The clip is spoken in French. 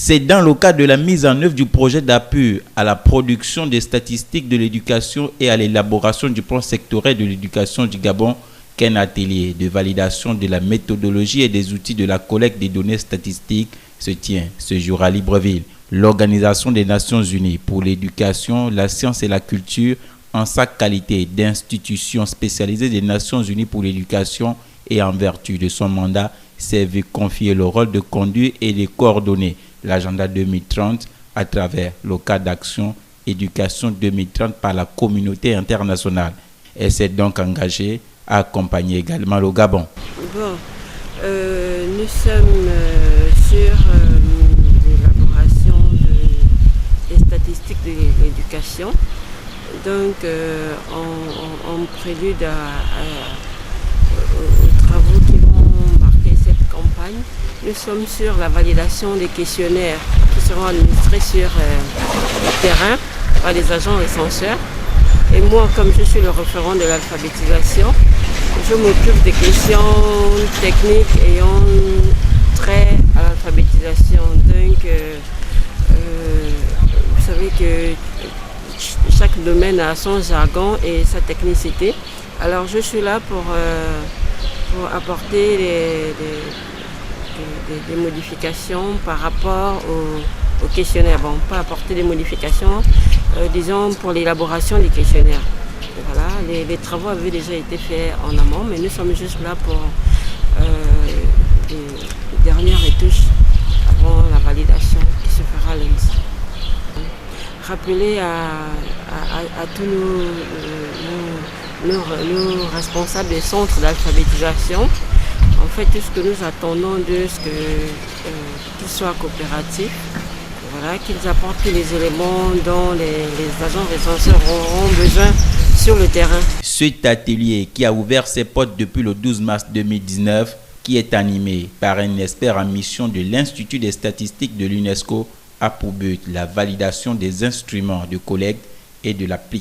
C'est dans le cadre de la mise en œuvre du projet d'appui à la production des statistiques de l'éducation et à l'élaboration du plan sectoriel de l'éducation du Gabon qu'un atelier de validation de la méthodologie et des outils de la collecte des données statistiques se tient ce jour à Libreville. L'Organisation des Nations Unies pour l'éducation, la science et la culture, en sa qualité d'institution spécialisée des Nations Unies pour l'éducation et en vertu de son mandat, s'est vu confier le rôle de conduire et de coordonner l'agenda 2030 à travers le cadre d'action éducation 2030 par la communauté internationale. Elle s'est donc engagée à accompagner également le Gabon. Nous sommes sur l'élaboration des statistiques de l'éducation. Donc, en prélude aux travaux qui vont marquer cette campagne, nous sommes sur la validation des questionnaires qui seront administrés sur le terrain par les agents recenseurs. Et moi, comme je suis le référent de l'alphabétisation, je m'occupe des questions techniques ayant trait à l'alphabétisation. Donc, vous savez que chaque domaine a son jargon et sa technicité. Alors, je suis là pour apporter des modifications par rapport au questionnaire. Bon, pas apporter des modifications, disons, pour l'élaboration des questionnaires. Voilà, les travaux avaient déjà été faits en amont, mais nous sommes juste là pour les dernières retouches avant la validation qui se fera lundi. Rappeler à tous nos responsables des centres d'alphabétisation, en fait, tout ce que nous attendons d'eux, qu'ils soient coopératifs, voilà, qu'ils apportent tous les éléments dont les agents recenseurs auront besoin sur le terrain. Cet atelier qui a ouvert ses portes depuis le 12 mars 2019, qui est animé par un expert en mission de l'Institut des statistiques de l'UNESCO, a pour but la validation des instruments de collecte et de l'application